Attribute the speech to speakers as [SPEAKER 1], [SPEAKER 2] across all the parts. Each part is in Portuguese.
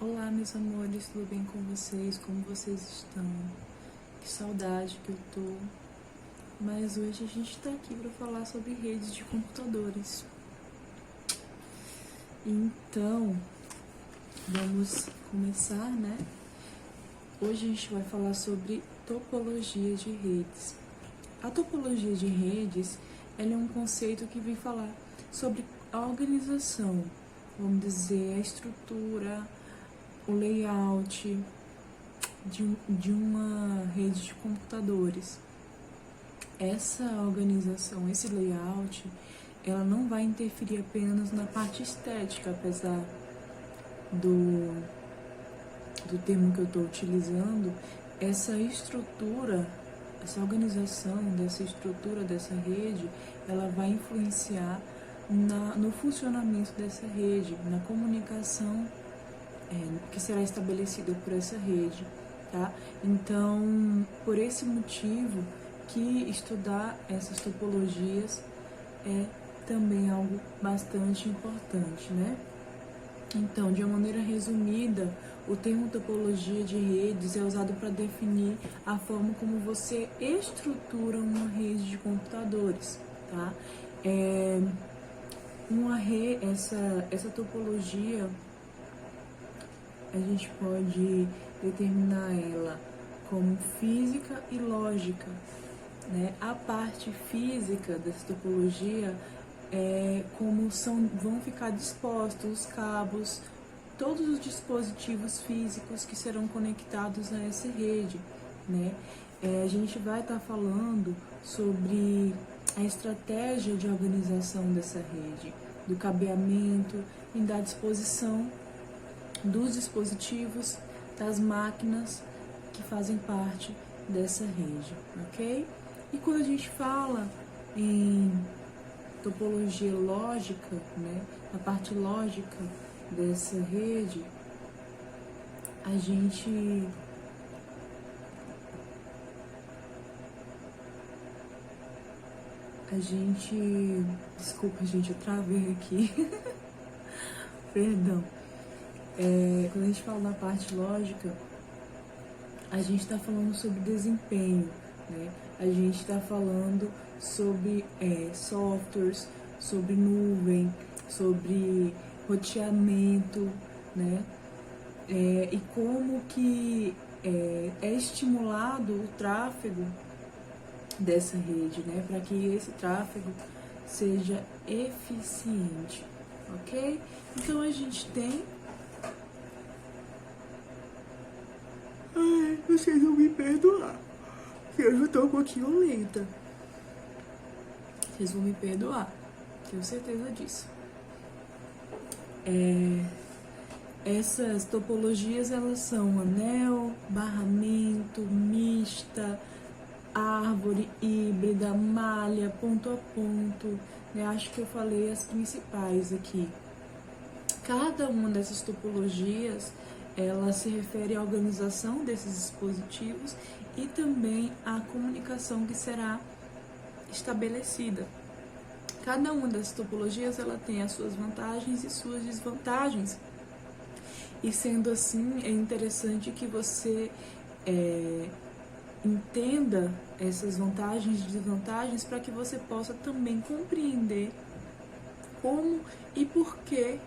[SPEAKER 1] Olá, meus amores, tudo bem com vocês? Como vocês estão? Que saudade que eu tô. Mas hoje a gente tá aqui para falar sobre redes de computadores. Então, vamos começar, né? Hoje a gente vai falar sobre topologia de redes. A topologia de redes, ela é um conceito que vem falar sobre a organização, vamos dizer, a estrutura, o layout de uma rede de computadores. Essa organização, esse layout, ela não vai interferir apenas na parte estética, apesar do termo que eu estou utilizando. Essa estrutura, essa organização dessa estrutura dessa rede, ela vai influenciar no funcionamento dessa rede, na comunicação que será estabelecida por essa rede, tá? Então, por esse motivo que estudar essas topologias é também algo bastante importante, né? Então, de uma maneira resumida, o termo topologia de redes é usado para definir a forma como você estrutura uma rede de computadores, tá? Essa topologia, a gente pode determinar ela como física e lógica, né? A parte física dessa topologia é como vão ficar dispostos os cabos, todos os dispositivos físicos que serão conectados a essa rede, né? A gente vai estar falando sobre a estratégia de organização dessa rede, do cabeamento e da disposição dos dispositivos, das máquinas que fazem parte dessa rede, ok? E quando a gente fala em topologia lógica, né, a parte lógica dessa rede, a gente desculpa, gente, eu travei aqui. Perdão. Quando a gente fala na parte lógica, a gente está falando sobre desempenho, né? A gente está falando sobre softwares, sobre nuvem, sobre roteamento, né? E como que é estimulado o tráfego dessa rede, né? Para que esse tráfego seja eficiente, ok? Então a gente tem... Ai, vocês vão me perdoar, que eu já tô um pouquinho lenta. Vocês vão me perdoar, tenho certeza disso. Essas topologias, elas são anel, barramento, mista, árvore, híbrida, malha, ponto a ponto, né? Acho que eu falei as principais aqui. Cada uma dessas topologias, ela se refere à organização desses dispositivos e também à comunicação que será estabelecida. Cada uma dessas topologias, ela tem as suas vantagens e suas desvantagens. E sendo assim, é interessante que você entenda essas vantagens e desvantagens para que você possa também compreender como e por que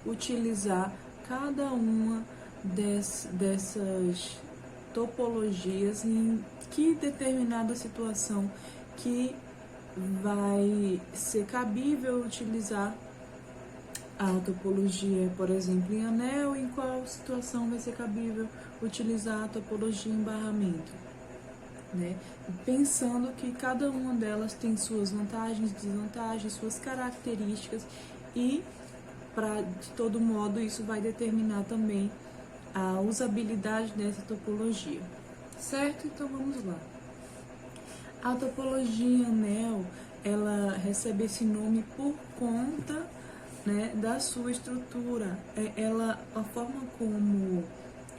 [SPEAKER 1] utilizar cada uma dessas topologias em que determinada situação que vai ser cabível utilizar a topologia, por exemplo, em anel, em qual situação vai ser cabível utilizar a topologia em barramento, né? Pensando que cada uma delas tem suas vantagens, desvantagens, suas características e, de todo modo, isso vai determinar também a usabilidade dessa topologia, certo? Então vamos lá. A topologia anel, ela recebe esse nome por conta, né, da sua estrutura. A forma como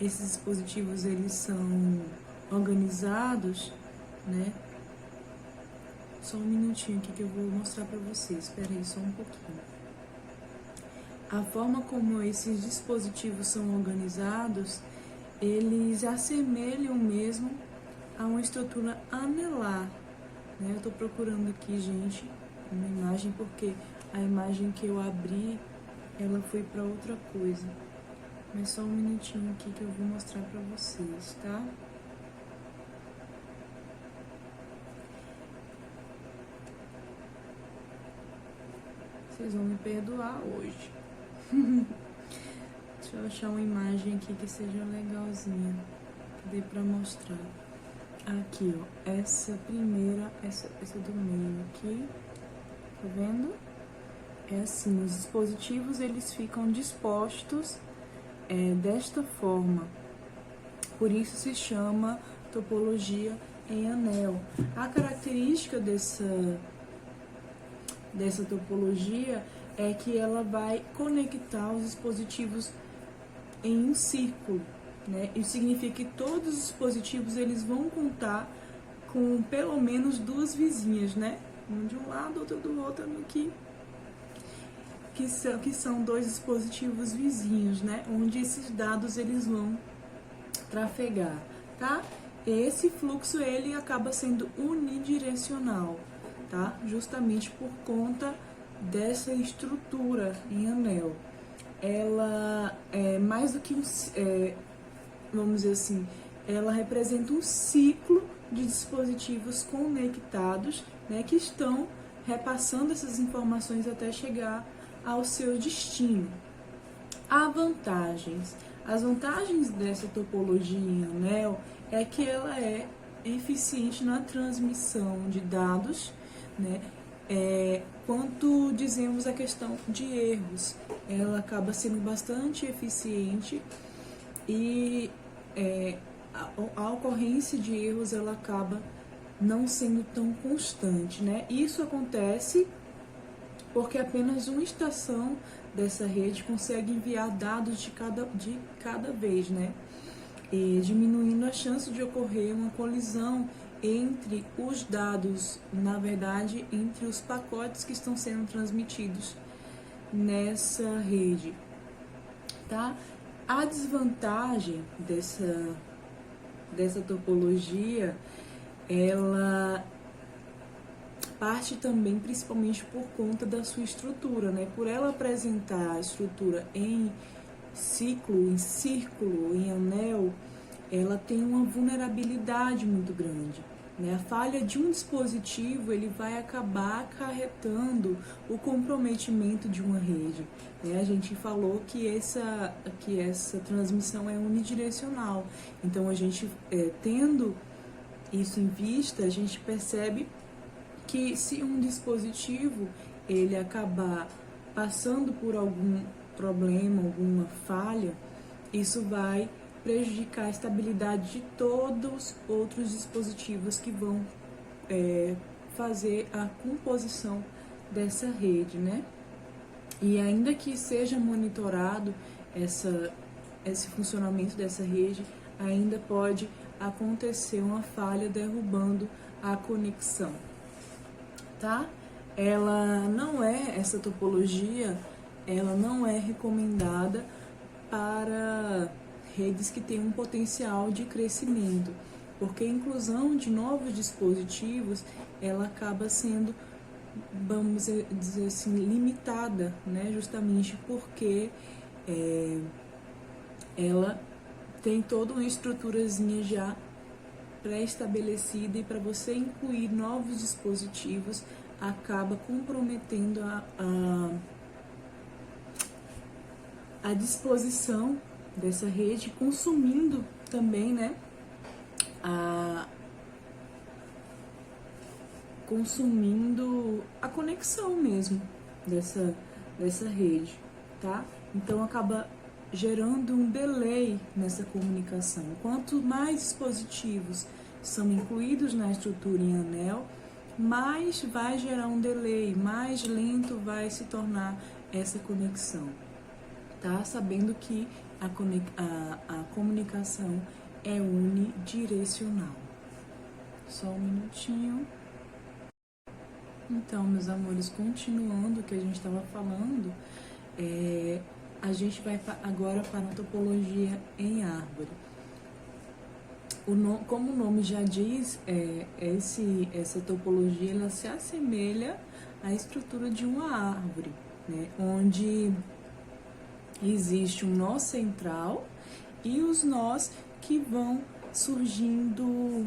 [SPEAKER 1] esses dispositivos eles são organizados, né? Só um minutinho aqui que eu vou mostrar para vocês. Espera aí, só um pouquinho. a forma como esses dispositivos são organizados, eles assemelham mesmo a uma estrutura anelar, né? Eu estou procurando aqui, gente, uma imagem, porque a imagem que eu abri, ela foi para outra coisa. Mas só um minutinho aqui que eu vou mostrar para vocês, tá? Vocês vão me perdoar hoje. Deixa eu achar uma imagem aqui que seja legalzinha, que dê pra mostrar. Aqui, ó, essa primeira, essa do meio aqui, tá vendo? É assim, os dispositivos, eles ficam dispostos desta forma. Por isso se chama topologia em anel. A característica dessa topologia é que ela vai conectar os dispositivos em um círculo, né? Isso significa que todos os dispositivos eles vão contar com pelo menos duas vizinhas, né? Um de um lado, outro do outro, que são dois dispositivos vizinhos, né? Onde esses dados eles vão trafegar, tá? Esse fluxo ele acaba sendo unidirecional, tá? Justamente por conta dessa estrutura em anel. Ela é mais do que vamos dizer assim, ela representa um ciclo de dispositivos conectados, né, que estão repassando essas informações até chegar ao seu destino. Há vantagens. As vantagens dessa topologia em anel é que ela é eficiente na transmissão de dados, né? Quanto dizemos a questão de erros, ela acaba sendo bastante eficiente e a ocorrência de erros ela acaba não sendo tão constante, né? Isso acontece porque apenas uma estação dessa rede consegue enviar dados de cada vez, né? E diminuindo a chance de ocorrer uma colisão entre os dados, na verdade, entre os pacotes que estão sendo transmitidos nessa rede, tá? A desvantagem dessa topologia, ela parte também principalmente por conta da sua estrutura, né? Por ela apresentar a estrutura em ciclo, em círculo, em anel, ela tem uma vulnerabilidade muito grande, né? A falha de um dispositivo, ele vai acabar acarretando o comprometimento de uma rede, né? A gente falou que essa transmissão é unidirecional, então a gente, tendo isso em vista, a gente percebe que se um dispositivo ele acabar passando por algum problema, alguma falha, isso vai prejudicar a estabilidade de todos os outros dispositivos que vão fazer a composição dessa rede, né? E ainda que seja monitorado esse funcionamento dessa rede, ainda pode acontecer uma falha derrubando a conexão, tá? Essa topologia, ela não é recomendada para redes que têm um potencial de crescimento, porque a inclusão de novos dispositivos, ela acaba sendo, vamos dizer assim, limitada, né? Justamente porque ela tem toda uma estruturazinha já pré-estabelecida, e para você incluir novos dispositivos acaba comprometendo a disposição dessa rede, consumindo também, né, consumindo a conexão mesmo dessa rede, tá? Então acaba gerando um delay nessa comunicação. Quanto mais dispositivos são incluídos na estrutura em anel, mais vai gerar um delay, mais lento vai se tornar essa conexão, tá? Sabendo que a comunicação é unidirecional. Só um minutinho. Então, meus amores, continuando o que a gente estava falando, A gente vai agora para a topologia em árvore. Como o nome já diz, essa topologia ela se assemelha à estrutura de uma árvore, né? Onde existe um nó central e os nós que vão surgindo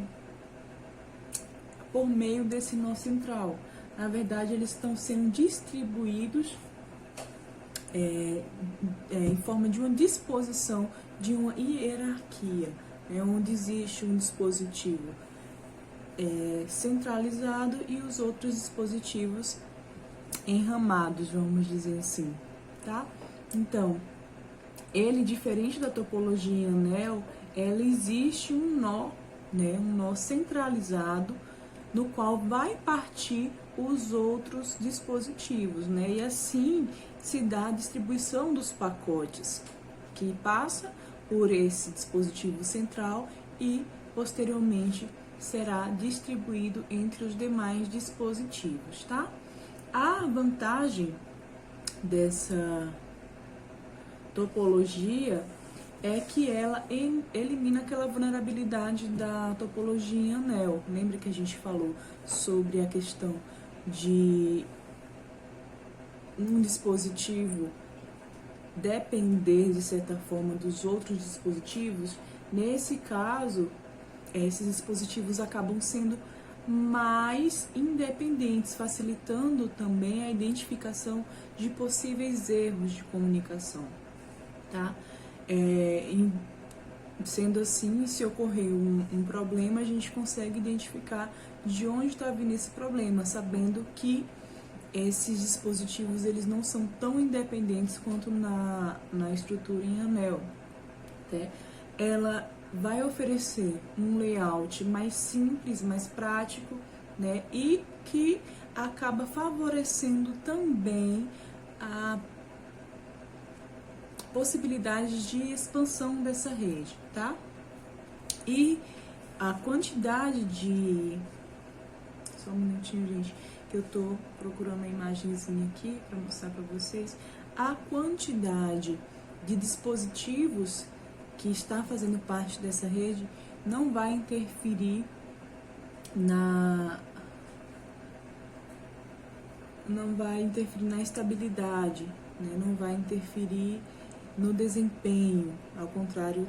[SPEAKER 1] por meio desse nó central. Na verdade, eles estão sendo distribuídos em forma de uma disposição, de uma hierarquia, onde existe um dispositivo centralizado e os outros dispositivos enramados, vamos dizer assim, tá? Então, ele, diferente da topologia anel, ela existe um nó, né, um nó centralizado, no qual vai partir os outros dispositivos, né? E assim se dá a distribuição dos pacotes, que passa por esse dispositivo central e posteriormente será distribuído entre os demais dispositivos, tá? A vantagem dessa topologia é que ela elimina aquela vulnerabilidade da topologia em anel. Lembra que a gente falou sobre a questão de um dispositivo depender, de certa forma, dos outros dispositivos? Nesse caso, esses dispositivos acabam sendo mais independentes, facilitando também a identificação de possíveis erros de comunicação, tá? Sendo assim, se ocorrer um problema, a gente consegue identificar de onde está vindo esse problema, sabendo que esses dispositivos eles não são tão independentes quanto na estrutura em anel, tá? Ela vai oferecer um layout mais simples, mais prático, né? E que acaba favorecendo também a possibilidade de expansão dessa rede, tá? E a quantidade de... Só um minutinho, gente, que eu tô procurando a imagenzinha aqui para mostrar para vocês. A quantidade de dispositivos que está fazendo parte dessa rede não vai interferir na estabilidade, né? Não vai interferir no desempenho, ao contrário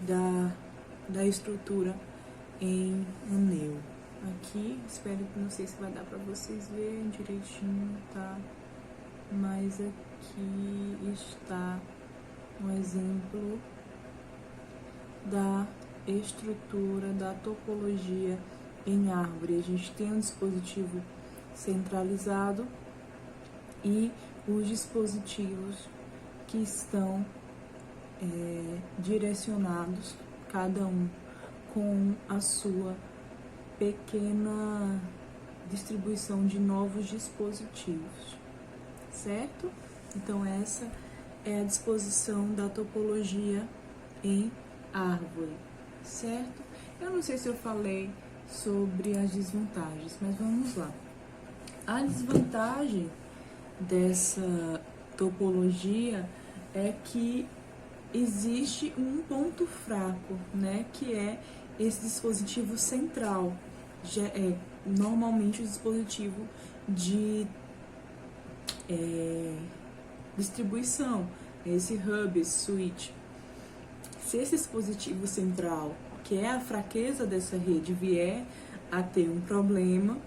[SPEAKER 1] da estrutura em anel. Aqui, espero que, não sei se vai dar para vocês verem direitinho, tá? Mas aqui está um exemplo da estrutura da topologia em árvore. A gente tem um dispositivo centralizado e os dispositivos que estão direcionados, cada um com a sua pequena distribuição de novos dispositivos, certo? Então essa é a disposição da topologia em árvore, certo? Eu não sei se eu falei sobre as desvantagens, mas vamos lá. A desvantagem dessa topologia é que existe um ponto fraco, né? Que é esse dispositivo central. Já é normalmente o dispositivo de distribuição, esse hub, esse switch. Se esse dispositivo central, que é a fraqueza dessa rede, vier a ter um problema,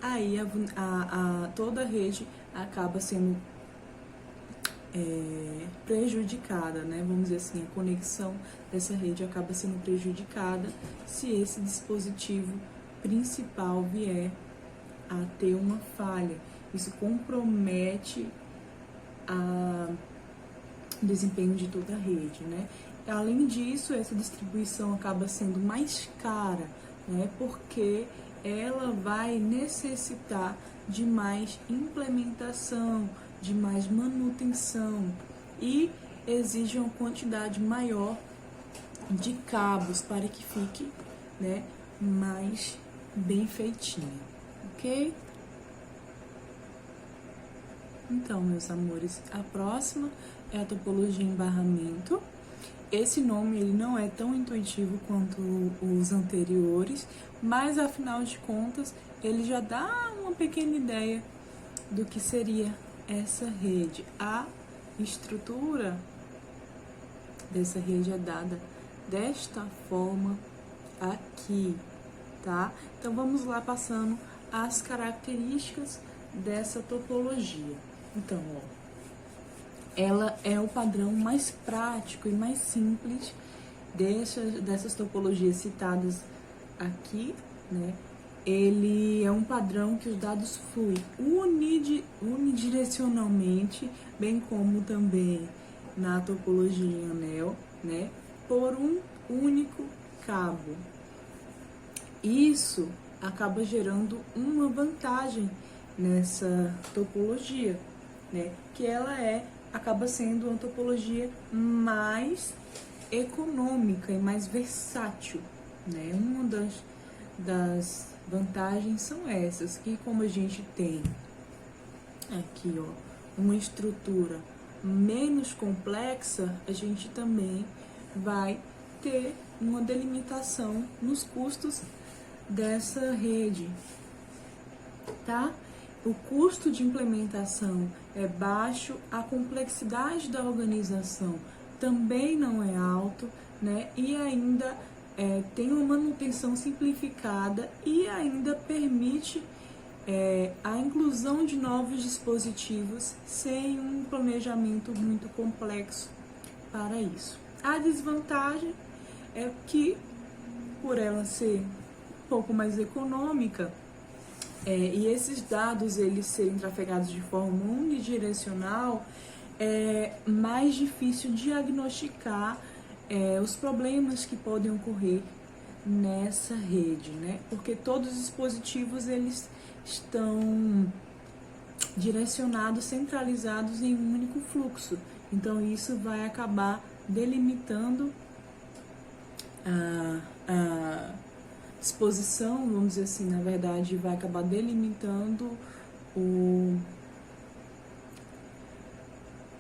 [SPEAKER 1] aí toda a rede acaba sendo prejudicada, né? Vamos dizer assim, a conexão dessa rede acaba sendo prejudicada se esse dispositivo principal vier a ter uma falha. Isso compromete o desempenho de toda a rede, né? Além disso, essa distribuição acaba sendo mais cara, né? Porque ela vai necessitar de mais implementação, de mais manutenção e exige uma quantidade maior de cabos para que fique, né, mais bem feitinho, ok? Então, meus amores, a próxima é a topologia em barramento. Esse nome ele não é tão intuitivo quanto os anteriores, mas afinal de contas ele já dá uma pequena ideia do que seria essa rede. A estrutura dessa rede é dada desta forma aqui, tá? Então vamos lá passando as características dessa topologia. Então, ó, ela é o padrão mais prático e mais simples dessas topologias citadas aqui, né? Ele é um padrão que os dados fluem unidirecionalmente, bem como também na topologia em anel, né? Por um único cabo. Isso acaba gerando uma vantagem nessa topologia, né? Que ela acaba sendo uma topologia mais econômica e mais versátil, né? Uma das vantagens são essas, que como a gente tem aqui, ó, uma estrutura menos complexa, a gente também vai ter uma delimitação nos custos dessa rede, tá? O custo de implementação é baixo, a complexidade da organização também não é alto, né? E ainda tem uma manutenção simplificada e ainda permite a inclusão de novos dispositivos sem um planejamento muito complexo para isso. A desvantagem é que, por ela ser um pouco mais econômica, e esses dados eles serem trafegados de forma unidirecional, é mais difícil diagnosticar os problemas que podem ocorrer nessa rede, né? Porque todos os dispositivos eles estão direcionados, centralizados em um único fluxo. Então isso vai acabar delimitando a disposição, vamos dizer assim, na verdade, vai acabar delimitando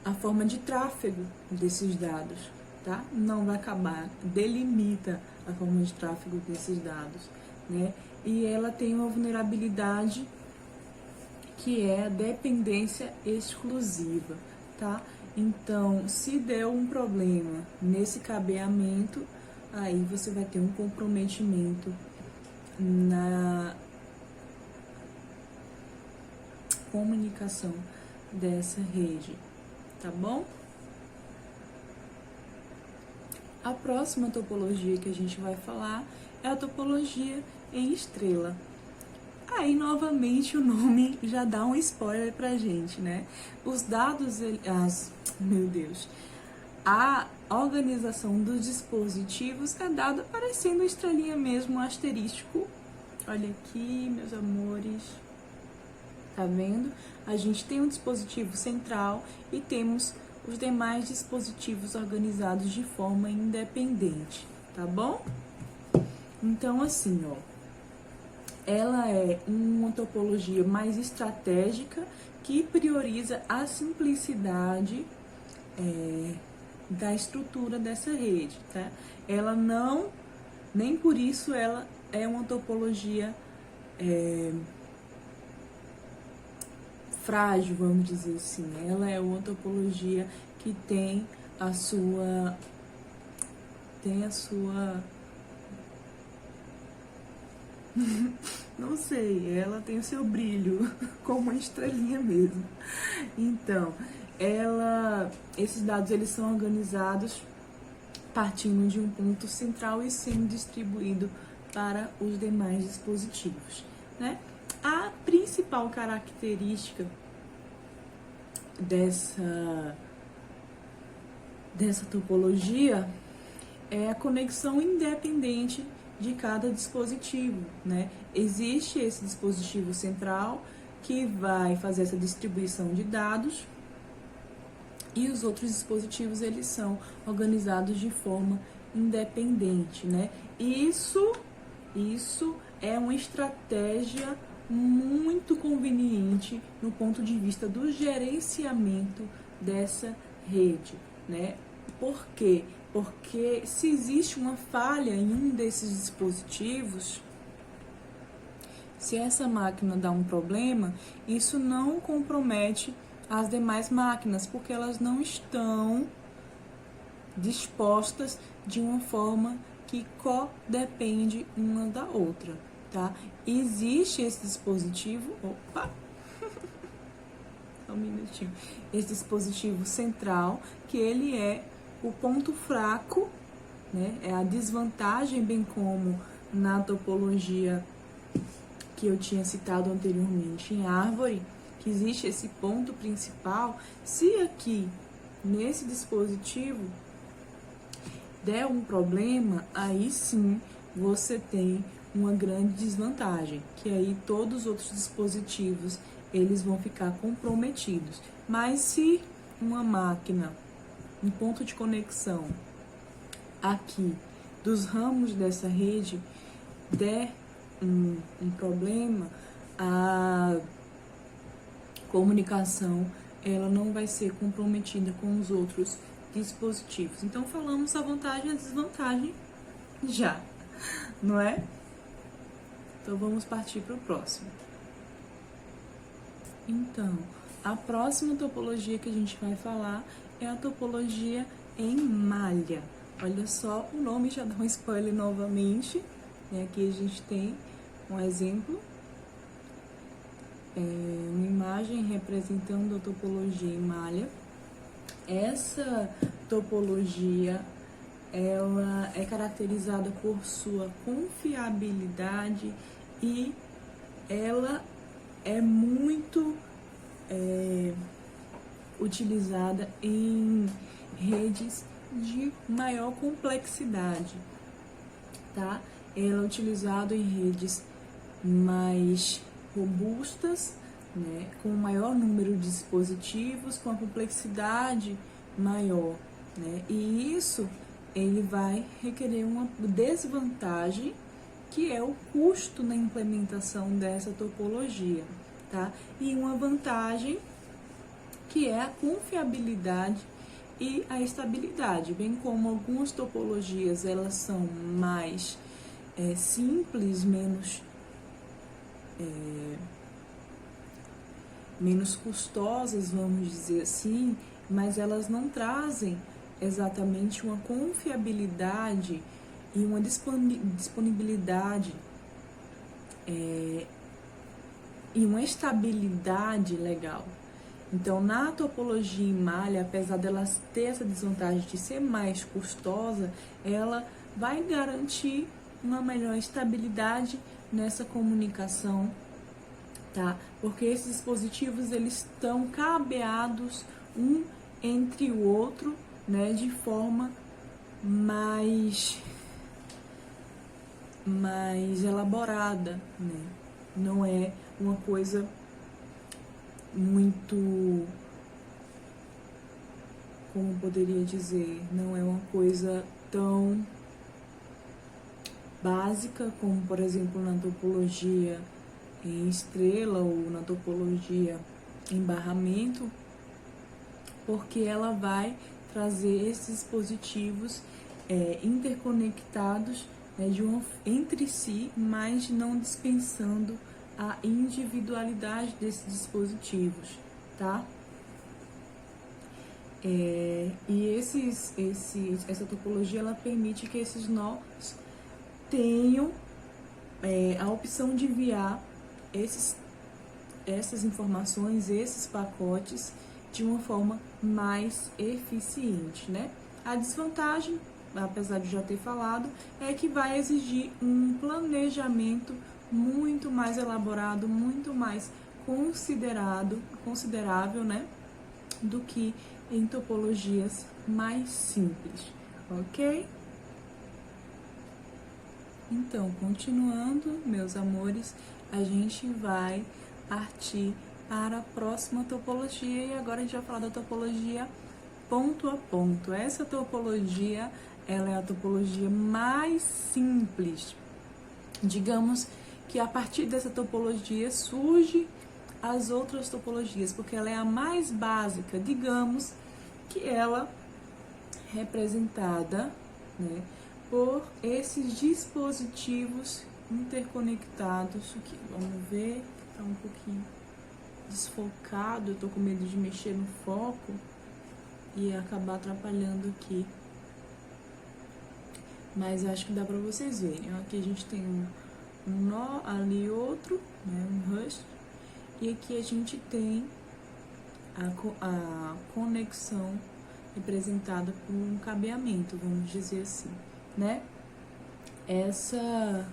[SPEAKER 1] a forma de tráfego desses dados, tá? Não vai acabar, delimita a forma de tráfego desses dados, né? E ela tem uma vulnerabilidade que é a dependência exclusiva, tá? Então, se der um problema nesse cabeamento, aí você vai ter um comprometimento na comunicação dessa rede, tá bom? A próxima topologia que a gente vai falar é a topologia em estrela. Aí, novamente, o nome já dá um spoiler pra gente, né? Os dados, a organização dos dispositivos é dada parecendo estrelinha mesmo, um asterístico. Olha aqui, meus amores. Tá vendo? A gente tem um dispositivo central e temos os demais dispositivos organizados de forma independente, tá bom? Então, assim, ó, ela é uma topologia mais estratégica que prioriza a simplicidade da estrutura dessa rede, tá? Ela não, nem por isso ela é uma topologia frágil, vamos dizer assim. Ela é uma topologia que tem a sua não sei, ela tem o seu brilho, como uma estrelinha mesmo. Então, esses dados eles são organizados partindo de um ponto central e sendo distribuído para os demais dispositivos, né? A principal característica dessa topologia é a conexão independente de cada dispositivo, né? Existe esse dispositivo central que vai fazer essa distribuição de dados e os outros dispositivos eles são organizados de forma independente, né? Isso é uma estratégia muito conveniente no ponto de vista do gerenciamento dessa rede, né? Por quê? Porque se existe uma falha em um desses dispositivos, se essa máquina dá um problema, isso não compromete as demais máquinas, porque elas não estão dispostas de uma forma que codepende uma da outra, tá? Existe esse dispositivo, só um minutinho, esse dispositivo central, que ele é o ponto fraco, né? É a desvantagem, bem como na topologia que eu tinha citado anteriormente em árvore, que existe esse ponto principal. Se aqui nesse dispositivo der um problema, aí sim você tem uma grande desvantagem, que aí todos os outros dispositivos eles vão ficar comprometidos. Mas se uma máquina, um ponto de conexão aqui dos ramos dessa rede der um problema, a comunicação ela não vai ser comprometida com os outros dispositivos. Então falamos a vantagem e a desvantagem já, não é? Então vamos partir para o próximo. Então, a próxima topologia que a gente vai falar é a topologia em malha. Olha só, o nome já dá um spoiler novamente. Aqui a gente tem um exemplo, uma imagem representando a topologia em malha. Essa topologia ela é caracterizada por sua confiabilidade e ela é muito utilizada em redes de maior complexidade, tá? Ela é utilizada em redes mais robustas, né, com maior número de dispositivos, com a complexidade maior, né? E isso ele vai requerer uma desvantagem, que é o custo na implementação dessa topologia, tá? E uma vantagem, que é a confiabilidade e a estabilidade, bem como algumas topologias elas são mais simples, menos custosas, vamos dizer assim, mas elas não trazem exatamente uma confiabilidade e uma disponibilidade e uma estabilidade legal. Então, na topologia em malha, apesar delas ter essa desvantagem de ser mais custosa, ela vai garantir uma melhor estabilidade nessa comunicação, tá? Porque esses dispositivos eles estão cabeados um entre o outro, né, de forma mais elaborada, né? Não é uma coisa muito, como poderia dizer, não é uma coisa tão básica como, por exemplo, na topologia em estrela ou na topologia em barramento, porque ela vai trazer esses dispositivos interconectados, né, entre si, mas não dispensando a individualidade desses dispositivos, tá? E essa topologia ela permite que esses nós tenham a opção de enviar essas informações, esses pacotes, de uma forma mais eficiente, né? A desvantagem, apesar de já ter falado, é que vai exigir um planejamento muito mais elaborado, muito mais considerável, né, do que em topologias mais simples, ok? Então, continuando, meus amores, a gente vai partir para a próxima topologia e agora a gente vai falar da topologia ponto a ponto. Essa topologia, ela é a topologia mais simples. Digamos que a partir dessa topologia surge as outras topologias, porque ela é a mais básica. Digamos que ela é representada, né, por esses dispositivos interconectados. Aqui, vamos ver, tá um pouquinho desfocado, eu tô com medo de mexer no foco e acabar atrapalhando aqui. Mas acho que dá pra vocês verem. Aqui a gente tem um nó, ali outro, né, um rush. E aqui a gente tem a conexão representada por um cabeamento, vamos dizer assim, né? Essa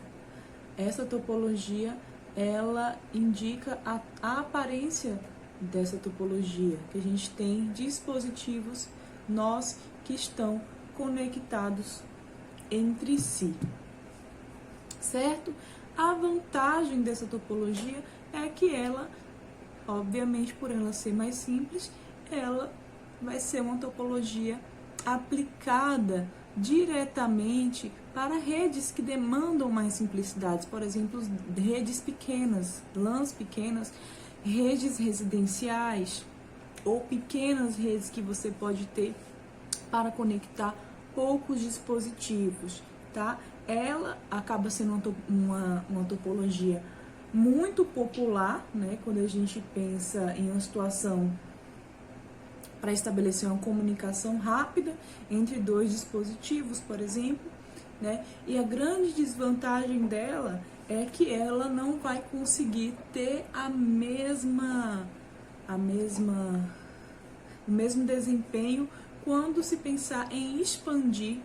[SPEAKER 1] topologia, ela indica a aparência dessa topologia, que a gente tem dispositivos, nós que estão conectados entre si, certo? A vantagem dessa topologia é que ela, obviamente, por ela ser mais simples, ela vai ser uma topologia aplicada diretamente para redes que demandam mais simplicidades, por exemplo, redes pequenas, LANs pequenas, redes residenciais ou pequenas redes que você pode ter para conectar poucos dispositivos, tá? Ela acaba sendo uma topologia muito popular, né? Quando a gente pensa em uma situação para estabelecer uma comunicação rápida entre dois dispositivos, por exemplo, né? E a grande desvantagem dela é que ela não vai conseguir ter o mesmo desempenho quando se pensar em expandir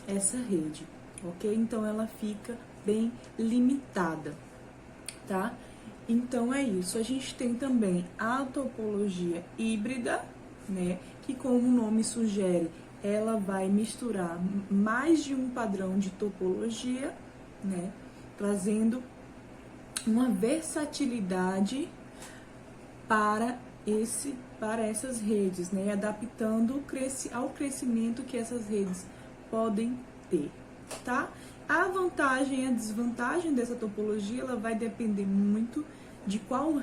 [SPEAKER 1] essa rede, ok? Então ela fica bem limitada, tá? Então é isso. A gente tem também a topologia híbrida, né? Que, como o nome sugere, ela vai misturar mais de um padrão de topologia, né? Trazendo uma versatilidade para essas redes, né? Adaptando ao crescimento que essas redes podem ter, tá? A vantagem e a desvantagem dessa topologia, ela vai depender muito de qual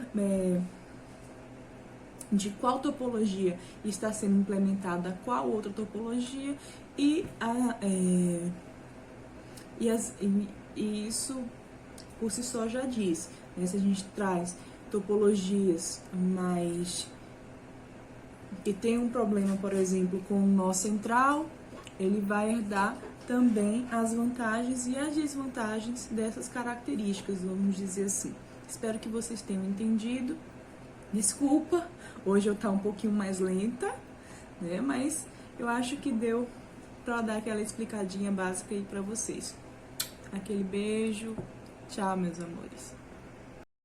[SPEAKER 1] topologia está sendo implementada, qual outra topologia, e isso por si só já diz, né? Se a gente traz topologias que tem um problema, por exemplo, com o nó central, ele vai herdar também as vantagens e as desvantagens dessas características, vamos dizer assim. Espero que vocês tenham entendido. Desculpa, hoje eu tá um pouquinho mais lenta, né? Mas eu acho que deu para dar aquela explicadinha básica aí para vocês. Aquele beijo. Tchau, meus amores.